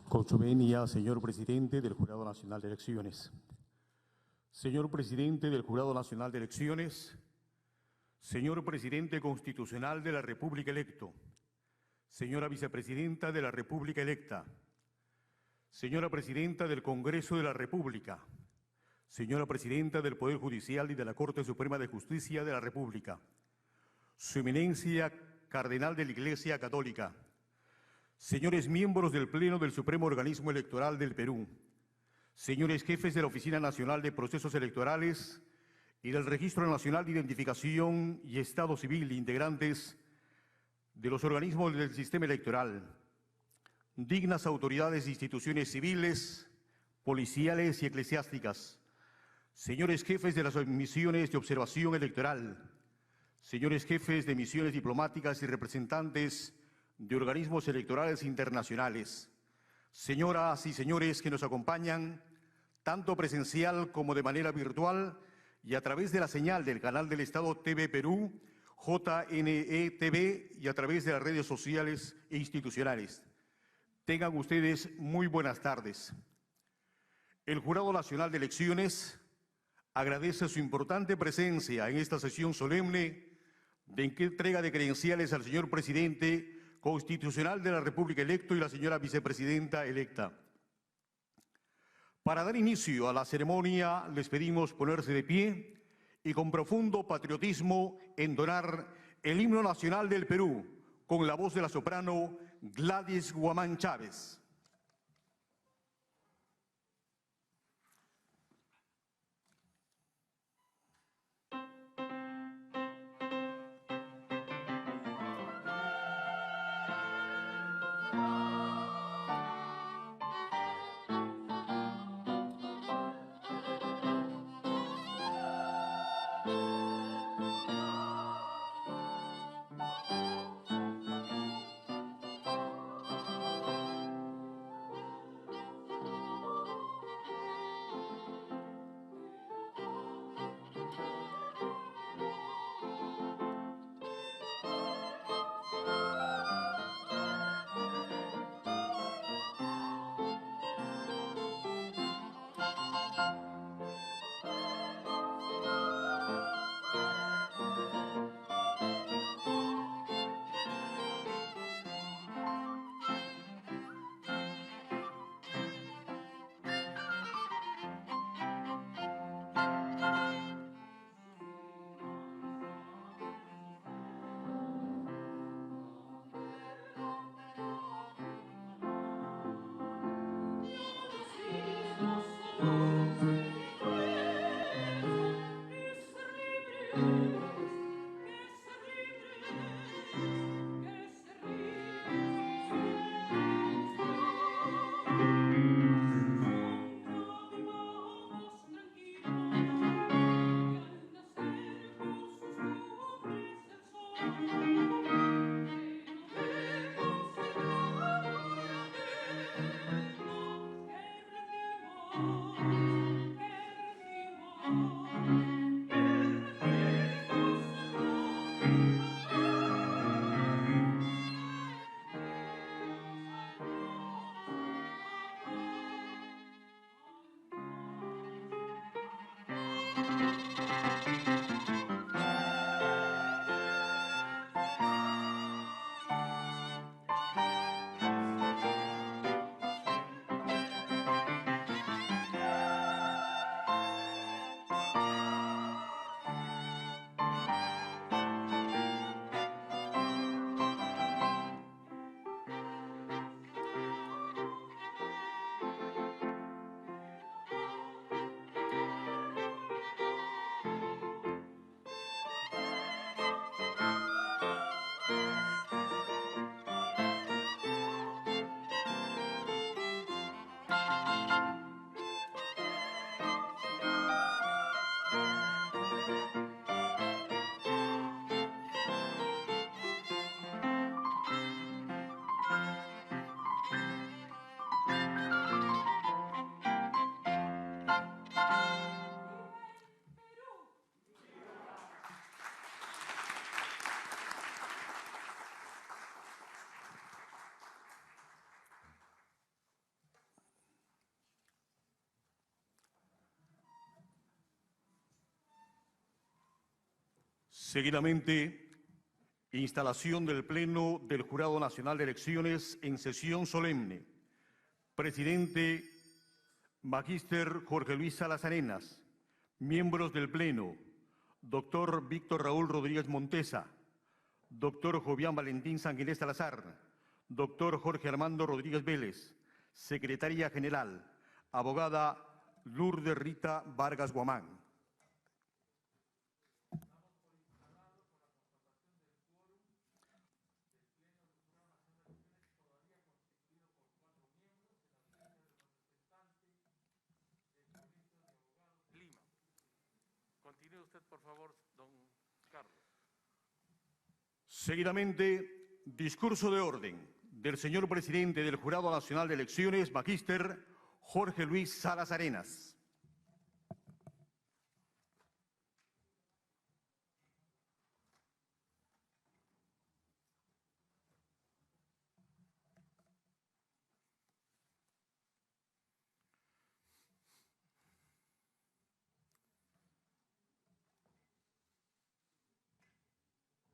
Con su venia, señor presidente del Jurado Nacional de Elecciones. Señor presidente del Jurado Nacional de Elecciones, señor presidente constitucional de la República electo, señora vicepresidenta de la República electa, señora presidenta del Congreso de la República, señora presidenta del Poder Judicial y de la Corte Suprema de Justicia de la República, su eminencia cardenal de la Iglesia Católica, señores miembros del Pleno del Supremo Organismo Electoral del Perú, señores jefes de la Oficina Nacional de Procesos Electorales y del Registro Nacional de Identificación y Estado Civil, integrantes de los organismos del sistema electoral, dignas autoridades e instituciones civiles, policiales y eclesiásticas, señores jefes de las misiones de observación electoral, señores jefes de misiones diplomáticas y representantes de organismos electorales internacionales, señoras y señores que nos acompañan, tanto presencial como de manera virtual y a través de la señal del canal del Estado TV Perú, JNE TV y a través de las redes sociales e institucionales. Tengan ustedes muy buenas tardes. El Jurado Nacional de Elecciones agradece su importante presencia en esta sesión solemne de entrega de credenciales al señor presidente constitucional de la República electo y la señora vicepresidenta electa. Para dar inicio a la ceremonia, les pedimos ponerse de pie y con profundo patriotismo entonar el himno nacional del Perú con la voz de la soprano Gladys Guamán Chávez. Seguidamente, instalación del Pleno del Jurado Nacional de Elecciones en sesión solemne. Presidente, Magíster Jorge Luis Salas Arenas. Miembros del Pleno, doctor Víctor Raúl Rodríguez Montesa, doctor Jovián Valentín Sanguinés Salazar, doctor Jorge Armando Rodríguez Vélez, secretaria general, abogada Lourdes Rita Vargas Guamán. Continúe usted, por favor, don Carlos. Seguidamente, discurso de orden del señor presidente del Jurado Nacional de Elecciones, Magíster Jorge Luis Salas Arenas.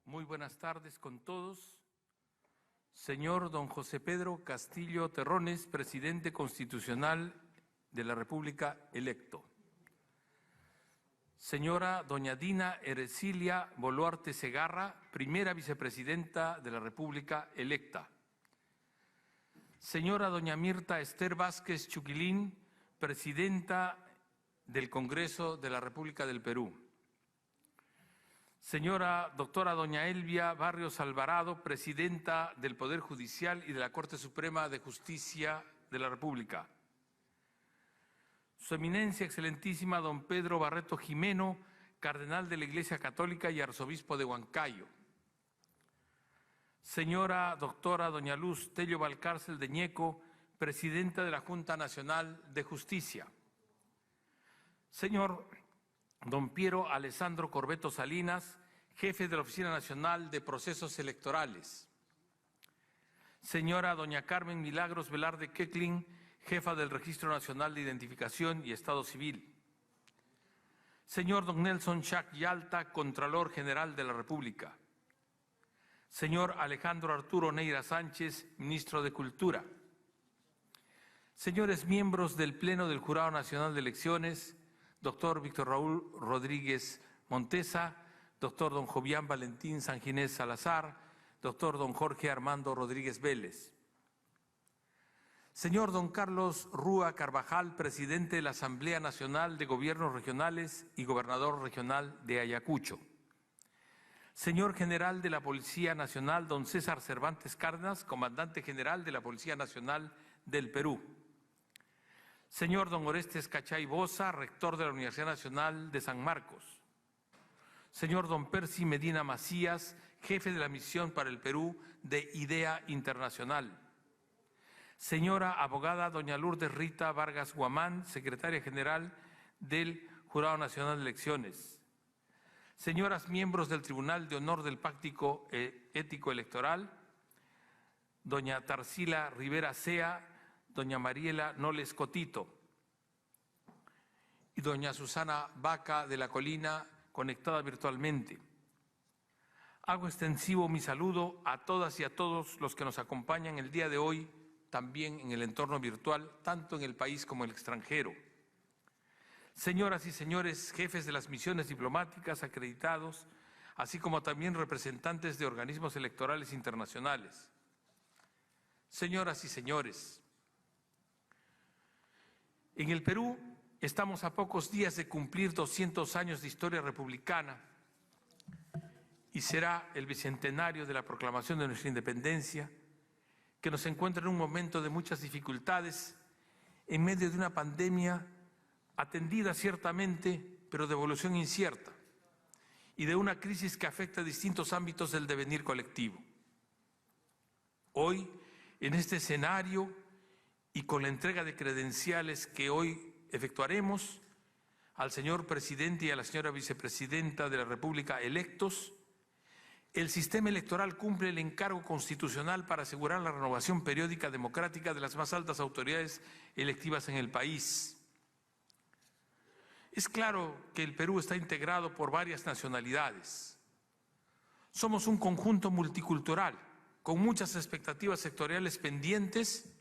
Muy buenas tardes con todos. Señor don José Pedro Castillo Terrones, presidente constitucional de la República electo. Señora doña Dina Ercilia Boluarte Segarra, primera vicepresidenta de la República electa. Señora doña Mirta Esther Vázquez Chuquilín, presidenta del Congreso de la República del Perú. Señora doctora doña Elvia Barrios Alvarado, presidenta del Poder Judicial y de la Corte Suprema de Justicia de la República. Su Eminencia Excelentísima don Pedro Barreto Jimeno, cardenal de la Iglesia Católica y arzobispo de Huancayo. Señora doctora doña Luz Tello Valcárcel de Ñeco, presidenta de la Junta Nacional de Justicia. Señor don Piero Alessandro Corbeto Salinas, jefe de la Oficina Nacional de Procesos Electorales. Señora doña Carmen Milagros Velarde Queclin, jefa del Registro Nacional de Identificación y Estado Civil. Señor don Nelson Chac Yalta, Contralor General de la República. Señor Alejandro Arturo Neira Sánchez, ministro de Cultura. Señores miembros del Pleno del Jurado Nacional de Elecciones, doctor Víctor Raúl Rodríguez Montesa, doctor don Jovián Valentín Sanguinés Salazar, doctor don Jorge Armando Rodríguez Vélez. Señor don Carlos Rúa Carvajal, presidente de la Asamblea Nacional de Gobiernos Regionales y gobernador regional de Ayacucho. Señor general de la Policía Nacional, don César Cervantes Cárdenas, comandante general de la Policía Nacional del Perú. Señor don Orestes Cachay Boza, rector de la Universidad Nacional de San Marcos. Señor don Percy Medina Macías, jefe de la misión para el Perú de IDEA Internacional. Señora abogada doña Lourdes Rita Vargas Guamán, secretaria general del Jurado Nacional de Elecciones. Señoras miembros del Tribunal de Honor del Pacto Ético Electoral, doña Tarsila Rivera Sea, doña Mariela Noles Cotito y doña Susana Vaca de la Colina, conectada virtualmente. Hago extensivo mi saludo a todas y a todos los que nos acompañan el día de hoy, también en el entorno virtual, tanto en el país como en el extranjero. Señoras y señores jefes de las misiones diplomáticas acreditados, así como también representantes de organismos electorales internacionales. Señoras y señores, en el Perú estamos a pocos días de cumplir 200 años de historia republicana y será el bicentenario de la proclamación de nuestra independencia, que nos encuentra en un momento de muchas dificultades, en medio de una pandemia atendida ciertamente, pero de evolución incierta, y de una crisis que afecta a distintos ámbitos del devenir colectivo. Hoy, en este escenario y con la entrega de credenciales que hoy efectuaremos al señor presidente y a la señora vicepresidenta de la República electos, el sistema electoral cumple el encargo constitucional para asegurar la renovación periódica democrática de las más altas autoridades electivas en el país. Es claro que el Perú está integrado por varias nacionalidades, Somos un conjunto multicultural, con muchas expectativas sectoriales pendientes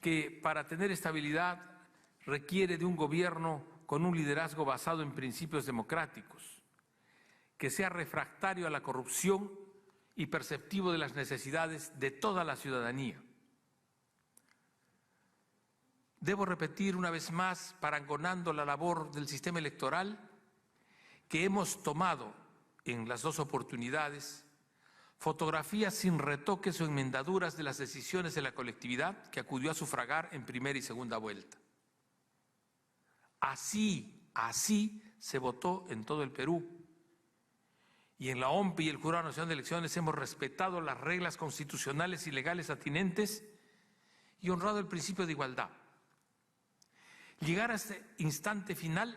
que para tener estabilidad requiere de un gobierno con un liderazgo basado en principios democráticos, que sea refractario a la corrupción y perceptivo de las necesidades de toda la ciudadanía. Debo repetir una vez más, parangonando la labor del sistema electoral, que hemos tomado en las dos oportunidades fotografías sin retoques o enmendaduras de las decisiones de la colectividad que acudió a sufragar en primera y segunda vuelta. Así se votó en todo el Perú. Y en la OMPE y el Jurado Nacional de Elecciones hemos respetado las reglas constitucionales y legales atinentes y honrado el principio de igualdad. Llegar a este instante final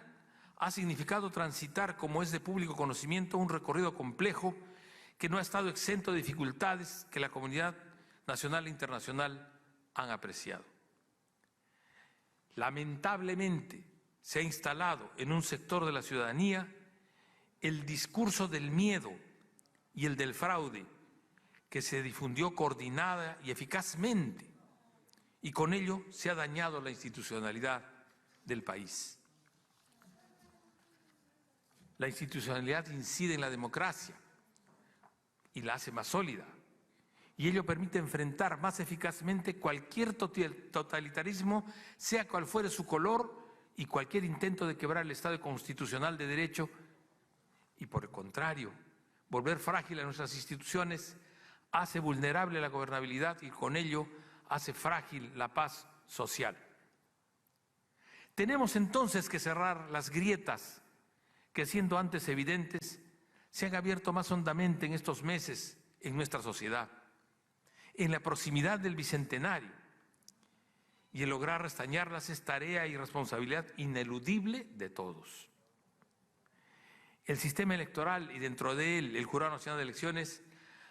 ha significado transitar, como es de público conocimiento, un recorrido complejo que no ha estado exento de dificultades que la comunidad nacional e internacional han apreciado. Lamentablemente, se ha instalado en un sector de la ciudadanía el discurso del miedo y el del fraude, que se difundió coordinada y eficazmente, y con ello se ha dañado la institucionalidad del país. La institucionalidad incide en la democracia y la hace más sólida, y ello permite enfrentar más eficazmente cualquier totalitarismo, sea cual fuere su color, y cualquier intento de quebrar el Estado constitucional de derecho, y por el contrario, volver frágil a nuestras instituciones hace vulnerable la gobernabilidad y con ello hace frágil la paz social. Tenemos entonces que cerrar las grietas que, siendo antes evidentes, se han abierto más hondamente en estos meses en nuestra sociedad, en la proximidad del Bicentenario, y el lograr restañarlas es tarea y responsabilidad ineludible de todos. El sistema electoral y dentro de él el Jurado Nacional de Elecciones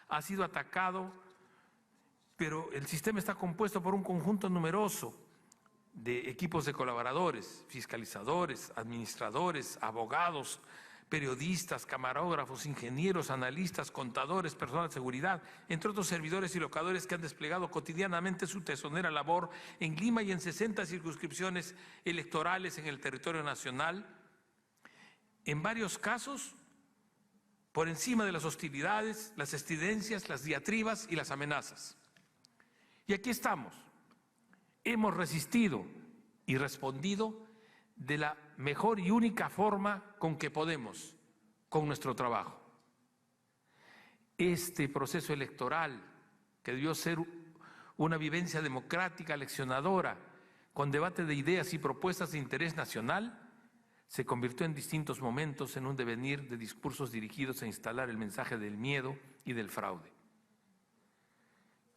ha sido atacado, pero el sistema está compuesto por un conjunto numeroso de equipos de colaboradores, fiscalizadores, administradores, abogados, periodistas, camarógrafos, ingenieros, analistas, contadores, personal de seguridad, entre otros servidores y locadores que han desplegado cotidianamente su tesonera labor en Lima y en 60 circunscripciones electorales en el territorio nacional, en varios casos por encima de las hostilidades, las estridencias, las diatribas y las amenazas. Y aquí estamos. Hemos resistido y respondido de la mejor y única forma con que podemos, con nuestro trabajo. Este proceso electoral, que debió ser una vivencia democrática, leccionadora, con debate de ideas y propuestas de interés nacional, se convirtió en distintos momentos en un devenir de discursos dirigidos a instalar el mensaje del miedo y del fraude.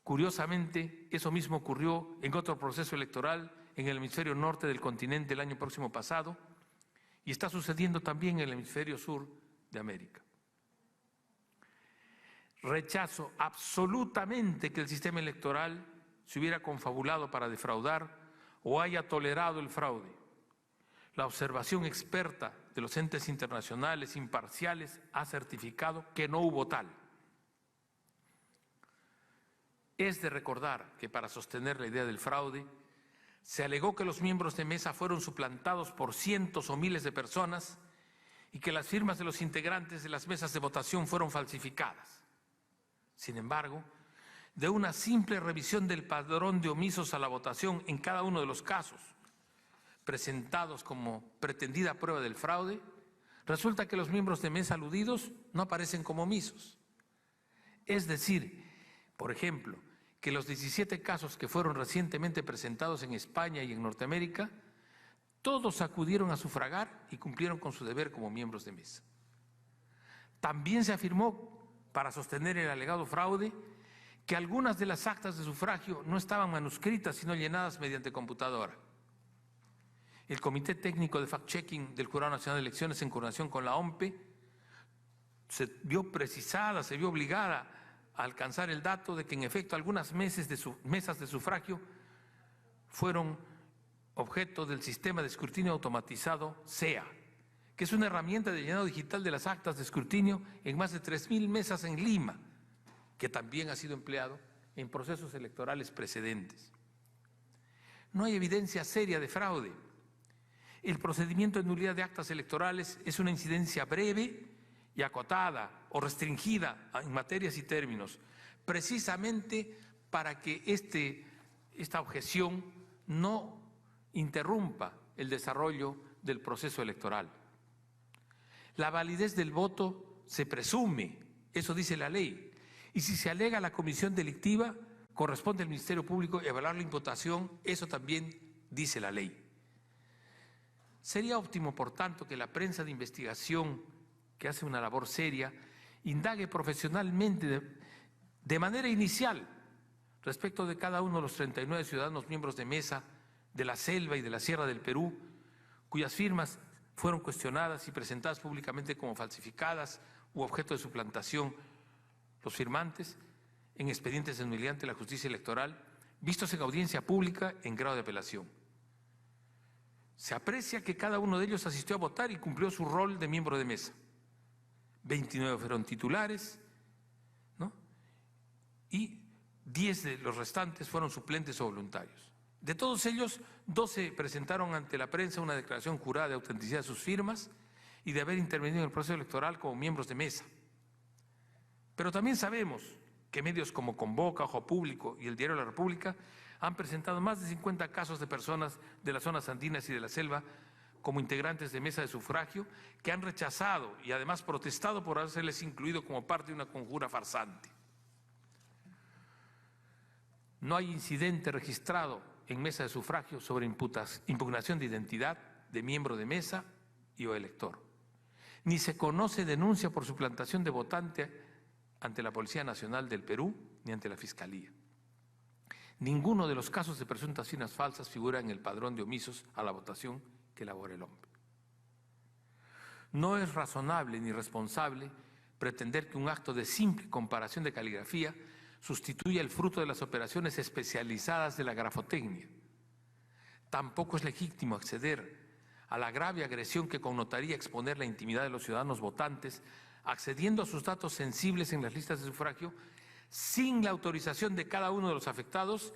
Curiosamente, eso mismo ocurrió en otro proceso electoral en el hemisferio norte del continente el año próximo pasado y está sucediendo también en el hemisferio sur de América. Rechazo absolutamente que el sistema electoral se hubiera confabulado para defraudar o haya tolerado el fraude. La observación experta de los entes internacionales imparciales ha certificado que no hubo tal. Es de recordar que para sostener la idea del fraude, se alegó que los miembros de mesa fueron suplantados por cientos o miles de personas y que las firmas de los integrantes de las mesas de votación fueron falsificadas. Sin embargo, de una simple revisión del padrón de omisos a la votación en cada uno de los casos presentados como pretendida prueba del fraude, resulta que los miembros de mesa aludidos no aparecen como omisos. Es decir, por ejemplo, que los 17 casos que fueron recientemente presentados en España y en Norteamérica, todos acudieron a sufragar y cumplieron con su deber como miembros de mesa. También se afirmó, para sostener el alegado fraude, que algunas de las actas de sufragio no estaban manuscritas, sino llenadas mediante computadora. El Comité Técnico de Fact-Checking del Jurado Nacional de Elecciones, en coordinación con la OMPE, se vio precisada, se vio obligada a alcanzar el dato de que en efecto algunas mesas de sufragio fueron objeto del sistema de escrutinio automatizado SEA, que es una herramienta de llenado digital de las actas de escrutinio en más de 3.000 mesas en Lima, que también ha sido empleado en procesos electorales precedentes. No hay evidencia seria de fraude. El procedimiento de nulidad de actas electorales es una incidencia breve y acotada o restringida en materias y términos, precisamente para que esta objeción no interrumpa el desarrollo del proceso electoral. La validez del voto se presume, eso dice la ley, y si se alega la comisión delictiva, corresponde al Ministerio Público evaluar la imputación, eso también dice la ley. Sería óptimo, por tanto, que la prensa de investigación, que hace una labor seria, indague profesionalmente de manera inicial respecto de cada uno de los 39 ciudadanos miembros de mesa de la Selva y de la Sierra del Perú, cuyas firmas fueron cuestionadas y presentadas públicamente como falsificadas u objeto de suplantación, los firmantes en expedientes de nulidad ante la justicia electoral, vistos en audiencia pública en grado de apelación. Se aprecia que cada uno de ellos asistió a votar y cumplió su rol de miembro de mesa. 29 fueron titulares, ¿no? Y 10 de los restantes fueron suplentes o voluntarios. De todos ellos, 12 presentaron ante la prensa una declaración jurada de autenticidad de sus firmas y de haber intervenido en el proceso electoral como miembros de mesa. Pero también sabemos que medios como Convoca, Ojo Público y el Diario de la República han presentado más de 50 casos de personas de las zonas andinas y de la selva como integrantes de mesa de sufragio que han rechazado y además protestado por haberles incluido como parte de una conjura farsante. No hay incidente registrado en mesa de sufragio sobre impugnación de identidad de miembro de mesa y o elector. Ni se conoce denuncia por suplantación de votante ante la Policía Nacional del Perú ni ante la Fiscalía. Ninguno de los casos de presuntas firmas falsas figura en el padrón de omisos a la votación que elabora el hombre. No es razonable ni responsable pretender que un acto de simple comparación de caligrafía sustituya el fruto de las operaciones especializadas de la grafotecnia. Tampoco es legítimo acceder a la grave agresión que connotaría exponer la intimidad de los ciudadanos votantes accediendo a sus datos sensibles en las listas de sufragio sin la autorización de cada uno de los afectados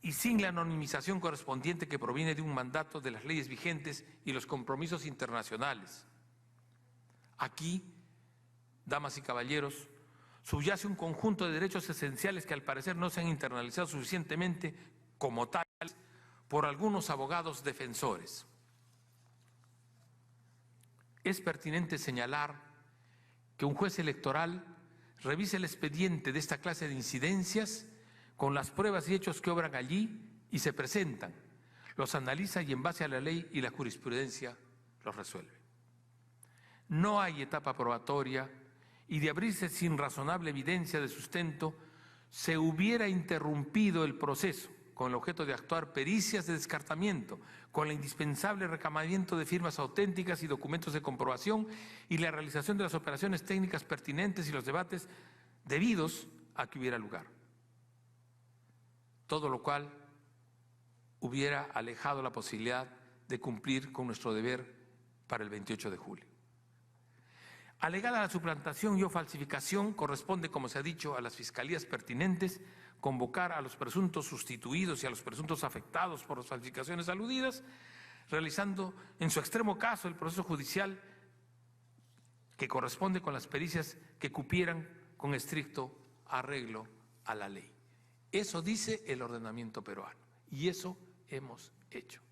y sin la anonimización correspondiente que proviene de un mandato de las leyes vigentes y los compromisos internacionales. Aquí, damas y caballeros, subyace un conjunto de derechos esenciales que al parecer no se han internalizado suficientemente como tales por algunos abogados defensores. Es pertinente señalar que un juez electoral revise el expediente de esta clase de incidencias con las pruebas y hechos que obran allí y se presentan, los analiza y en base a la ley y la jurisprudencia los resuelve. No hay etapa probatoria y de abrirse sin razonable evidencia de sustento, se hubiera interrumpido el proceso con el objeto de actuar pericias de descartamiento, con el indispensable recamamiento de firmas auténticas y documentos de comprobación y la realización de las operaciones técnicas pertinentes y los debates debidos a que hubiera lugar. Todo lo cual hubiera alejado la posibilidad de cumplir con nuestro deber para el 28 de julio. Alegada la suplantación y o falsificación, corresponde, como se ha dicho, a las fiscalías pertinentes convocar a los presuntos sustituidos y a los presuntos afectados por las falsificaciones aludidas, realizando en su extremo caso el proceso judicial que corresponde con las pericias que cupieran con estricto arreglo a la ley. Eso dice el ordenamiento peruano y eso hemos hecho.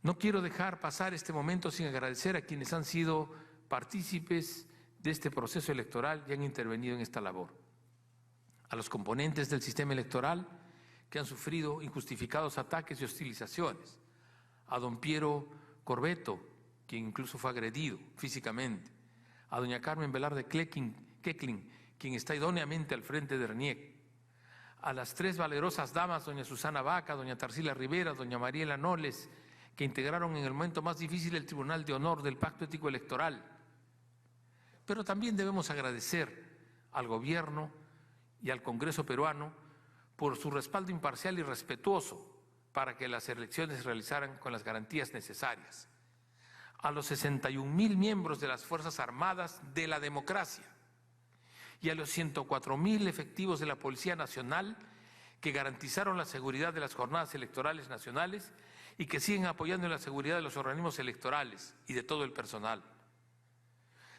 No quiero dejar pasar este momento sin agradecer a quienes han sido partícipes de este proceso electoral y han intervenido en esta labor. A los componentes del sistema electoral que han sufrido injustificados ataques y hostilizaciones. A don Piero Corbeto, quien incluso fue agredido físicamente. A doña Carmen Velarde Kecklin, quien está idóneamente al frente de RENIEC. A las tres valerosas damas, doña Susana Vaca, doña Tarsila Rivera, doña Mariela Noles, que integraron en el momento más difícil el Tribunal de Honor del Pacto Ético Electoral. Pero también debemos agradecer al gobierno y al Congreso peruano por su respaldo imparcial y respetuoso para que las elecciones se realizaran con las garantías necesarias. a los 61.000 miembros de las Fuerzas Armadas de la democracia y a los 104.000 efectivos de la Policía Nacional que garantizaron la seguridad de las jornadas electorales nacionales y que siguen apoyando en la seguridad de los organismos electorales y de todo el personal.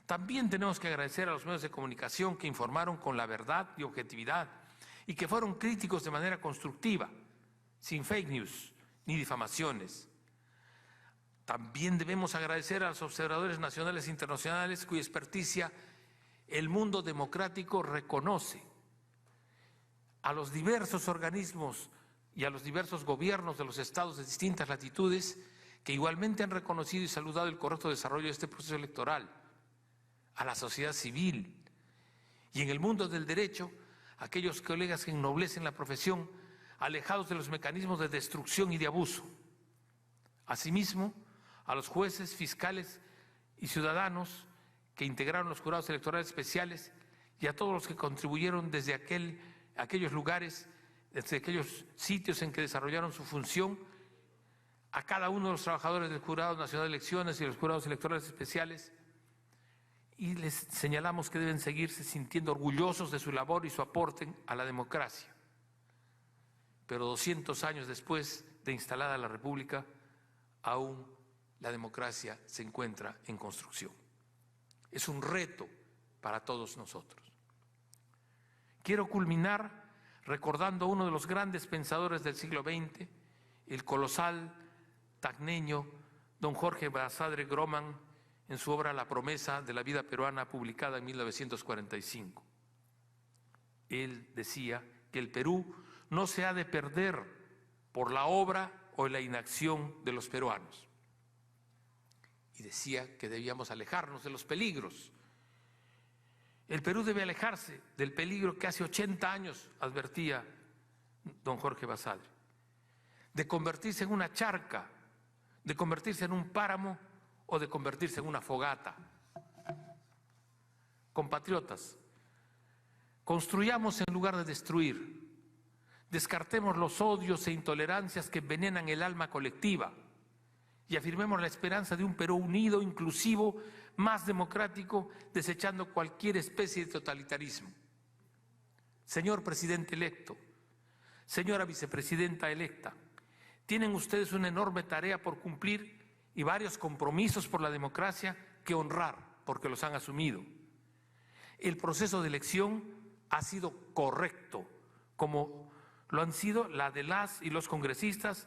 También tenemos que agradecer a los medios de comunicación que informaron con la verdad y objetividad y que fueron críticos de manera constructiva, sin fake news ni difamaciones. También debemos agradecer a los observadores nacionales e internacionales cuya experticia el mundo democrático reconoce, a los diversos organismos y a los diversos gobiernos de los estados de distintas latitudes que igualmente han reconocido y saludado el correcto desarrollo de este proceso electoral, a la sociedad civil y en el mundo del derecho, aquellos colegas que ennoblecen la profesión, alejados de los mecanismos de destrucción y de abuso. Asimismo, a los jueces, fiscales y ciudadanos que integraron los jurados electorales especiales y a todos los que contribuyeron desde aquellos lugares, desde aquellos sitios en que desarrollaron su función, a cada uno de los trabajadores del Jurado Nacional de Elecciones y de los jurados electorales especiales, y les señalamos que deben seguirse sintiendo orgullosos de su labor y su aporte a la democracia. Pero 200 años después de instalada la República, aún la democracia se encuentra en construcción. Es un reto para todos nosotros. Quiero culminar recordando a uno de los grandes pensadores del siglo XX, el colosal tacneño don Jorge Basadre Groman, en su obra La promesa de la vida peruana, publicada en 1945. Él decía que el Perú no se ha de perder por la obra o la inacción de los peruanos. Y decía que debíamos alejarnos de los peligros. El Perú debe alejarse del peligro que hace 80 años advertía don Jorge Basadre, de convertirse en una charca, de convertirse en un páramo o de convertirse en una fogata. Compatriotas, construyamos en lugar de destruir, descartemos los odios e intolerancias que envenenan el alma colectiva y afirmemos la esperanza de un Perú unido, inclusivo, más democrático, desechando cualquier especie de totalitarismo. Señor presidente electo, señora vicepresidenta electa, tienen ustedes una enorme tarea por cumplir y varios compromisos por la democracia que honrar, porque los han asumido. El proceso de elección ha sido correcto, como lo han sido la de las y los congresistas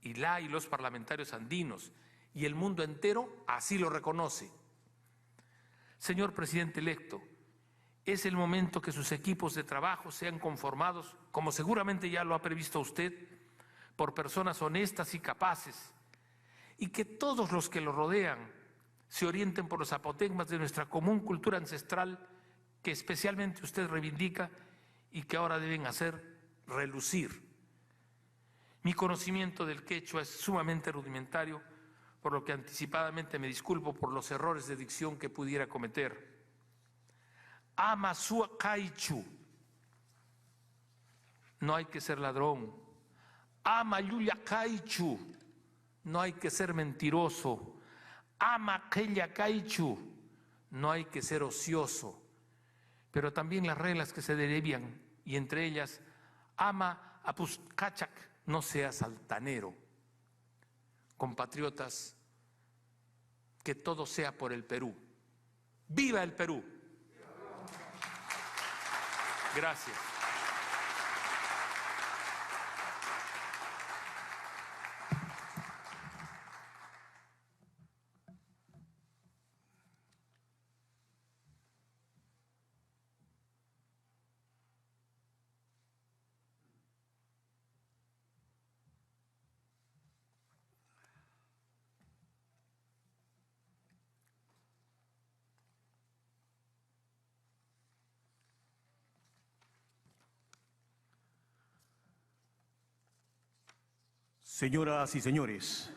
y los parlamentarios andinos, y el mundo entero así lo reconoce. Señor presidente electo, es el momento que sus equipos de trabajo sean conformados, como seguramente ya lo ha previsto usted, por personas honestas y capaces, y que todos los que lo rodean se orienten por los apotegmas de nuestra común cultura ancestral que especialmente usted reivindica y que ahora deben hacer relucir. Mi conocimiento del quechua es sumamente rudimentario, por lo que anticipadamente me disculpo por los errores de dicción que pudiera cometer. Ama sua caichu. No hay que ser ladrón. Ama yuya caichu. No hay que ser mentiroso. Ama aquella caichu. No hay que ser ocioso. Pero también las reglas que se derivan, y entre ellas, ama apuscachac, no seas altanero. Compatriotas, que todo sea por el Perú. ¡Viva el Perú! Gracias. Señoras y señores,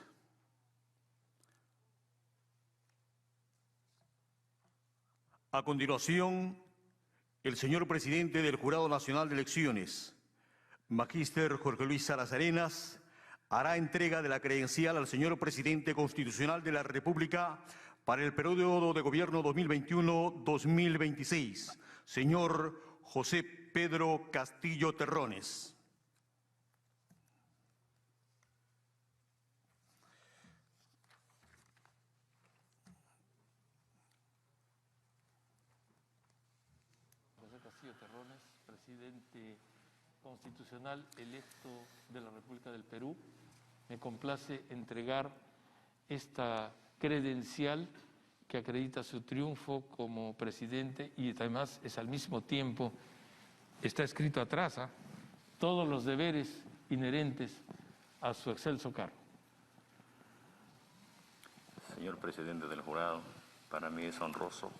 a continuación, el señor presidente del Jurado Nacional de Elecciones, Magíster Jorge Luis Salas Arenas, hará entrega de la credencial al señor Presidente Constitucional de la República para el periodo de gobierno 2021-2026, señor José Pedro Castillo Terrones. José Castillo Terrones, presidente constitucional electo de la República del Perú. Me complace entregar esta credencial que acredita su triunfo como presidente y además es al mismo tiempo, está escrito atrás, todos los deberes inherentes a su excelso cargo. Señor presidente del jurado, para mí es honroso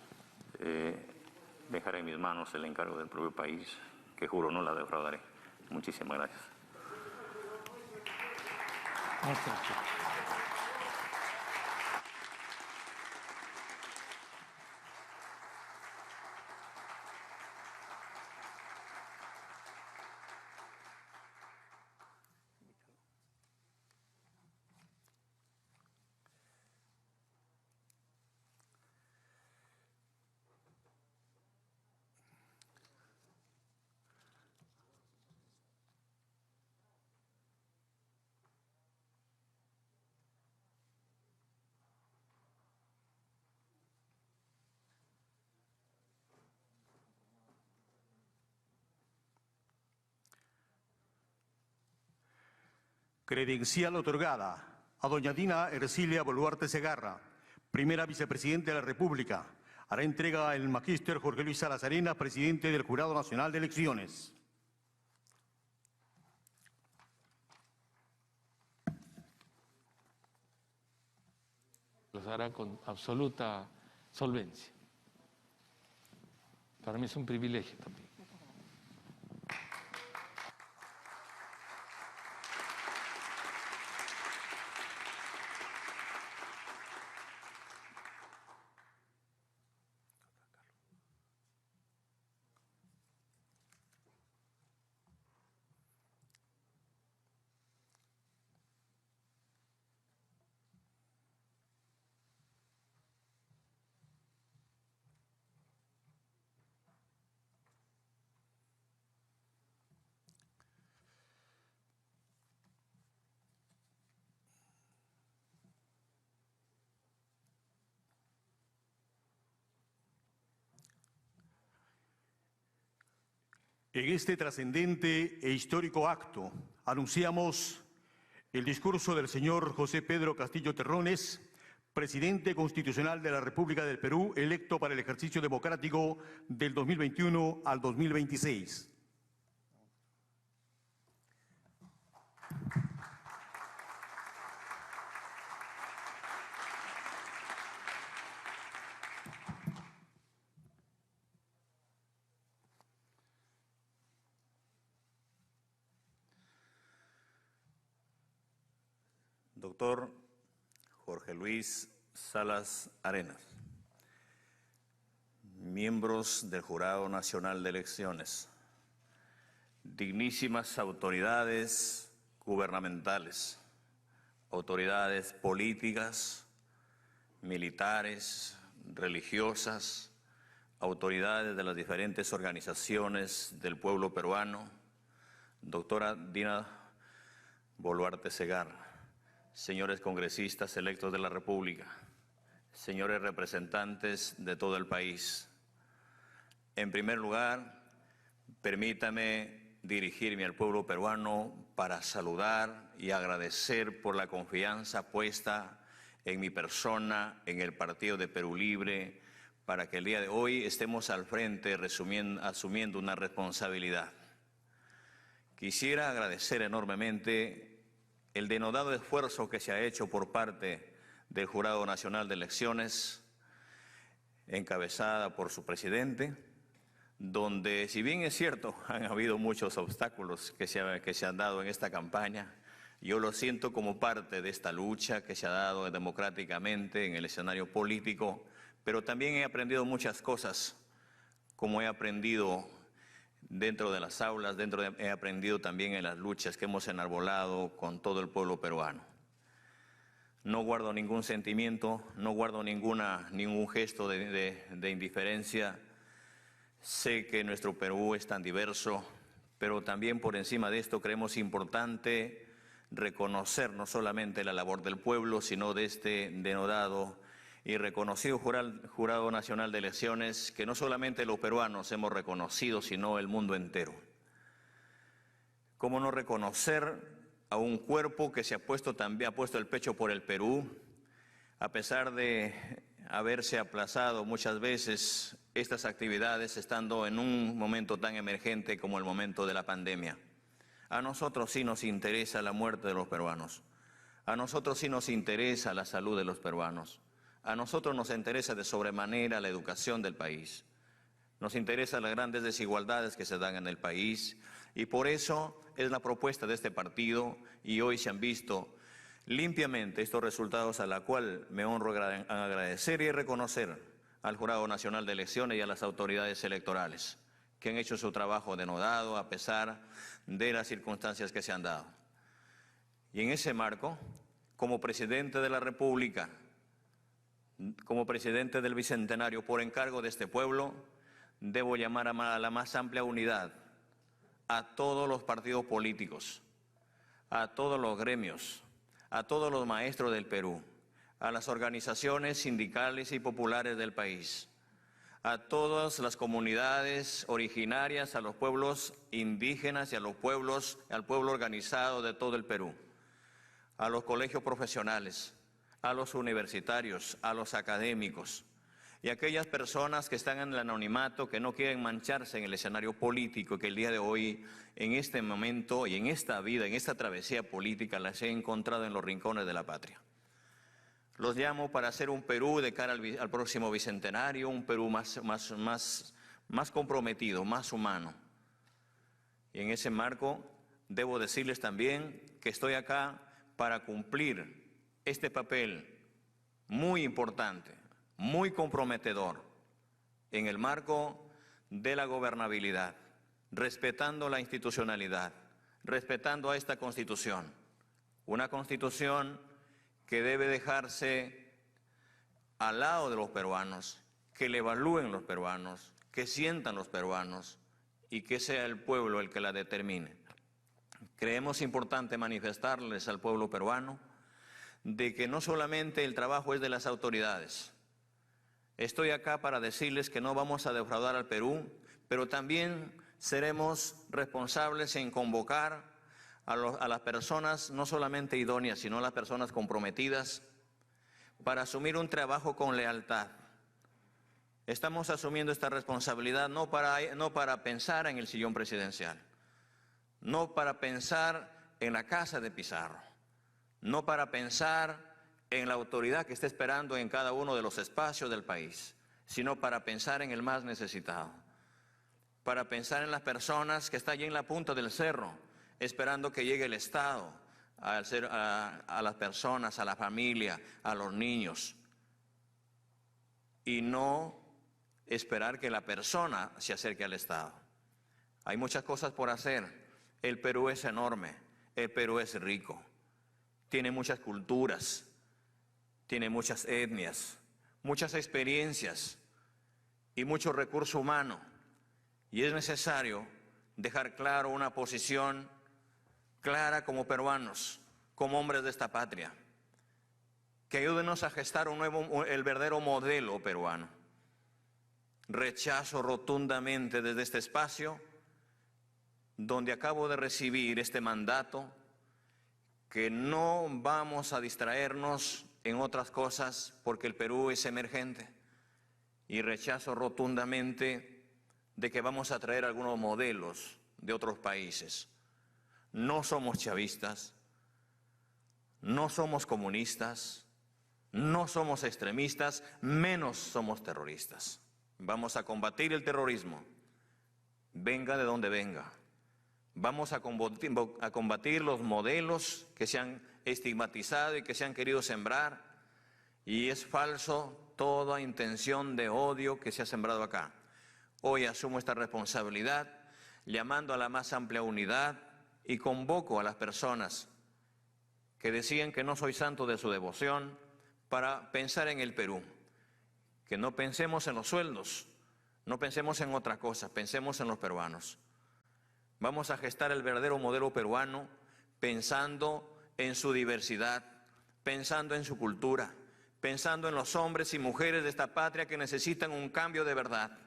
dejar en mis manos el encargo del propio país, que juro no la defraudaré. Muchísimas gracias. Muchas gracias. Credencial otorgada a doña Dina Ercilia Boluarte Segarra, primera vicepresidenta de la República. Hará entrega el magíster Jorge Luis Salas Arenas, presidente del Jurado Nacional de Elecciones. Los hará con absoluta solvencia. Para mí es un privilegio también. En este trascendente e histórico acto anunciamos el discurso del señor José Pedro Castillo Terrones, presidente constitucional de la República del Perú, electo para el ejercicio democrático del 2021 al 2026. Doctor Jorge Luis Salas Arenas, miembros del Jurado Nacional de Elecciones, dignísimas autoridades gubernamentales, autoridades políticas, militares, religiosas, autoridades de las diferentes organizaciones del pueblo peruano, doctora Dina Boluarte Segarra, señores congresistas electos de la República, señores representantes de todo el país. En primer lugar, permítame dirigirme al pueblo peruano para saludar y agradecer por la confianza puesta en mi persona, en el Partido de Perú Libre, para que el día de hoy estemos al frente asumiendo una responsabilidad. Quisiera agradecer enormemente el denodado esfuerzo que se ha hecho por parte del Jurado Nacional de Elecciones, encabezada por su presidente, donde, si bien es cierto, han habido muchos obstáculos que se han dado en esta campaña, yo lo siento como parte de esta lucha que se ha dado democráticamente en el escenario político, pero también he aprendido muchas cosas, como he aprendido dentro de las aulas, he aprendido también en las luchas que hemos enarbolado con todo el pueblo peruano. No guardo ningún sentimiento, no guardo ningún gesto de indiferencia. Sé que nuestro Perú es tan diverso, pero también por encima de esto creemos importante reconocer no solamente la labor del pueblo, sino de este denodado y reconocido Jurado Nacional de Elecciones, que no solamente los peruanos hemos reconocido, sino el mundo entero. ¿Cómo no reconocer a un cuerpo que ha puesto el pecho por el Perú, a pesar de haberse aplazado muchas veces estas actividades, estando en un momento tan emergente como el momento de la pandemia? A nosotros sí nos interesa la muerte de los peruanos, a nosotros sí nos interesa la salud de los peruanos, a nosotros nos interesa de sobremanera la educación del país, nos interesan las grandes desigualdades que se dan en el país, y por eso es la propuesta de este partido, y hoy se han visto limpiamente estos resultados, a la cual me honro en agradecer y reconocer al Jurado Nacional de Elecciones y a las autoridades electorales, que han hecho su trabajo denodado a pesar de las circunstancias que se han dado. Y en ese marco, como presidente de la República, como presidente del Bicentenario, por encargo de este pueblo, debo llamar a la más amplia unidad a todos los partidos políticos, a todos los gremios, a todos los maestros del Perú, a las organizaciones sindicales y populares del país, a todas las comunidades originarias, a los pueblos indígenas y al pueblo organizado de todo el Perú, a los colegios profesionales, a los universitarios, a los académicos y a aquellas personas que están en el anonimato, que no quieren mancharse en el escenario político, que el día de hoy, en este momento y en esta vida, en esta travesía política, las he encontrado en los rincones de la patria. Los llamo para hacer un Perú de cara al próximo Bicentenario, un Perú más comprometido, más humano. Y en ese marco debo decirles también que estoy acá para cumplir este papel muy importante, muy comprometedor, en el marco de la gobernabilidad, respetando la institucionalidad, respetando a esta Constitución, una Constitución que debe dejarse al lado de los peruanos, que le evalúen los peruanos, que sientan los peruanos y que sea el pueblo el que la determine. Creemos importante manifestarles al pueblo peruano de que no solamente el trabajo es de las autoridades. Estoy acá para decirles que no vamos a defraudar al Perú, pero también seremos responsables en convocar a las personas no solamente idóneas, sino a las personas comprometidas para asumir un trabajo con lealtad. Estamos asumiendo esta responsabilidad no para pensar en el sillón presidencial, no para pensar en la casa de Pizarro, no para pensar en la autoridad que está esperando en cada uno de los espacios del país, sino para pensar en el más necesitado, para pensar en las personas que están allí en la punta del cerro, esperando que llegue el Estado a las personas, a la familia, a los niños, y no esperar que la persona se acerque al Estado. Hay muchas cosas por hacer. El Perú es enorme, el Perú es rico, tiene muchas culturas, tiene muchas etnias, muchas experiencias y mucho recurso humano. Y es necesario dejar claro una posición clara como peruanos, como hombres de esta patria, que ayúdenos a gestar el verdadero modelo peruano. Rechazo rotundamente desde este espacio, donde acabo de recibir este mandato, que no vamos a distraernos en otras cosas porque el Perú es emergente, y rechazo rotundamente de que vamos a traer algunos modelos de otros países. No somos chavistas, no somos comunistas, no somos extremistas, menos somos terroristas. Vamos a combatir el terrorismo, venga de donde venga. Vamos a combatir los modelos que se han estigmatizado y que se han querido sembrar, y es falso toda intención de odio que se ha sembrado acá. Hoy asumo esta responsabilidad, llamando a la más amplia unidad y convoco a las personas que decían que no soy santo de su devoción para pensar en el Perú, que no pensemos en los sueldos, no pensemos en otra cosa, pensemos en los peruanos. Vamos a gestar el verdadero modelo peruano pensando en su diversidad, pensando en su cultura, pensando en los hombres y mujeres de esta patria que necesitan un cambio de verdad.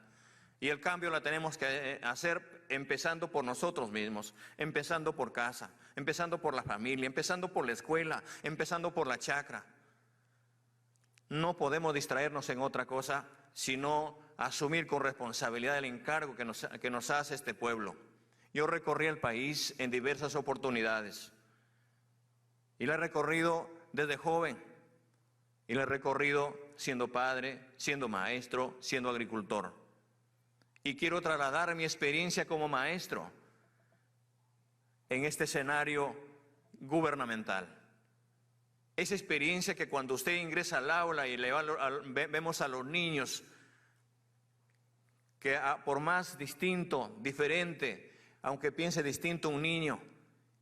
Y el cambio lo tenemos que hacer empezando por nosotros mismos, empezando por casa, empezando por la familia, empezando por la escuela, empezando por la chacra. No podemos distraernos en otra cosa, sino asumir con responsabilidad el encargo que nos hace este pueblo. Yo recorrí el país en diversas oportunidades y lo he recorrido desde joven y lo he recorrido siendo padre, siendo maestro, siendo agricultor. Y quiero trasladar mi experiencia como maestro en este escenario gubernamental. Esa experiencia que cuando usted ingresa al aula y vemos a los niños que por más distinto, diferente, aunque piense distinto un niño,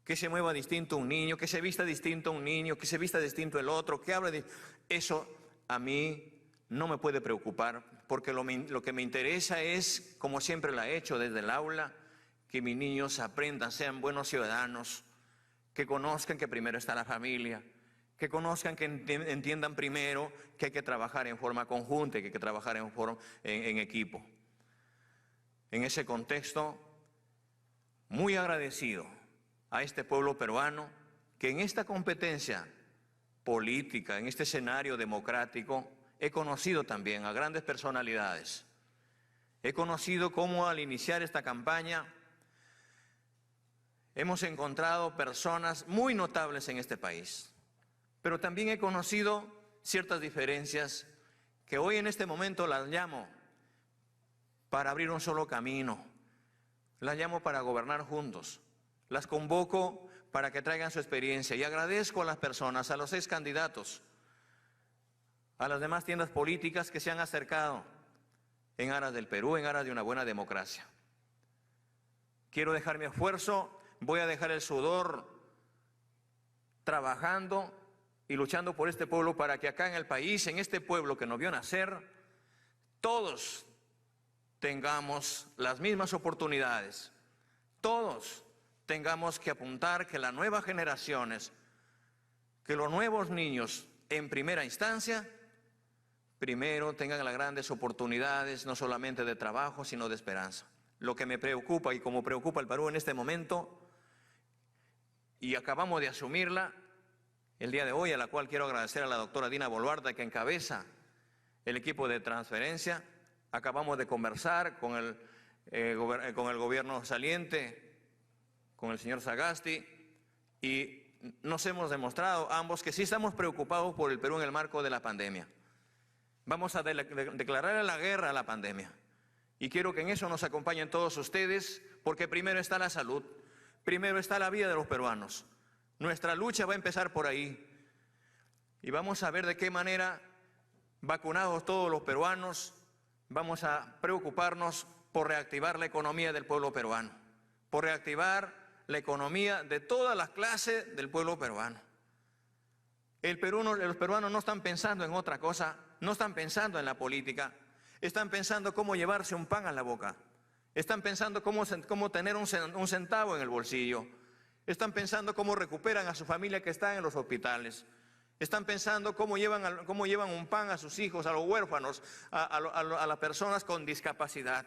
que se mueva distinto un niño, que se vista distinto un niño, que se vista distinto el otro, que hable de... Eso a mí no me puede preocupar, porque lo que me interesa es, como siempre lo he hecho desde el aula, que mis niños aprendan, sean buenos ciudadanos, que conozcan que primero está la familia, que conozcan, que entiendan primero que hay que trabajar en forma conjunta, que hay que trabajar en equipo. En ese contexto, muy agradecido a este pueblo peruano que en esta competencia política, en este escenario democrático, he conocido también a grandes personalidades. He conocido cómo al iniciar esta campaña hemos encontrado personas muy notables en este país, pero también he conocido ciertas diferencias que hoy en este momento las llamo para abrir un solo camino, las llamo para gobernar juntos, las convoco para que traigan su experiencia y agradezco a las personas, a los 6 candidatos, a las demás tiendas políticas que se han acercado en aras del Perú, en aras de una buena democracia. Quiero dejar mi esfuerzo, voy a dejar el sudor trabajando y luchando por este pueblo para que acá en el país, en este pueblo que nos vio nacer, todos tengamos las mismas oportunidades, todos tengamos que apuntar que las nuevas generaciones, que los nuevos niños en primera instancia, primero tengan las grandes oportunidades, no solamente de trabajo, sino de esperanza. Lo que me preocupa y como preocupa el Perú en este momento, y acabamos de asumirla el día de hoy, a la cual quiero agradecer a la doctora Dina Boluarte, que encabeza el equipo de transferencia. Acabamos de conversar con el gobierno saliente, con el señor Sagasti, y nos hemos demostrado ambos que sí estamos preocupados por el Perú en el marco de la pandemia. Vamos a declarar la guerra a la pandemia. Y quiero que en eso nos acompañen todos ustedes, porque primero está la salud, primero está la vida de los peruanos. Nuestra lucha va a empezar por ahí. Y vamos a ver de qué manera, vacunados todos los peruanos, vamos a preocuparnos por reactivar la economía del pueblo peruano, por reactivar la economía de todas las clases del pueblo peruano. Los peruanos no están pensando en otra cosa, no están pensando en la política, están pensando cómo llevarse un pan a la boca, están pensando cómo tener un centavo en el bolsillo, están pensando cómo recuperan a su familia que está en los hospitales, están pensando cómo llevan un pan a sus hijos, a los huérfanos, a las personas con discapacidad.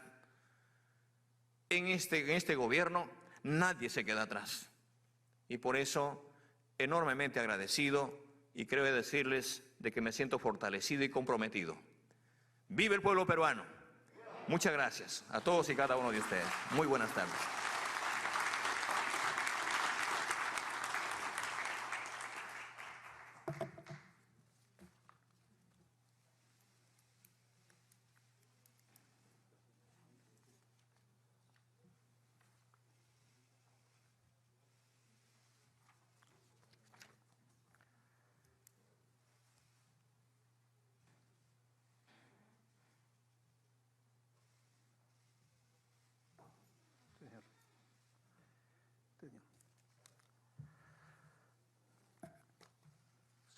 En este gobierno nadie se queda atrás. Y por eso, enormemente agradecido, y creo decirles de que me siento fortalecido y comprometido. ¡Viva el pueblo peruano! Muchas gracias a todos y cada uno de ustedes. Muy buenas tardes.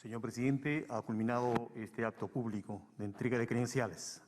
Señor presidente, ha culminado este acto público de entrega de credenciales.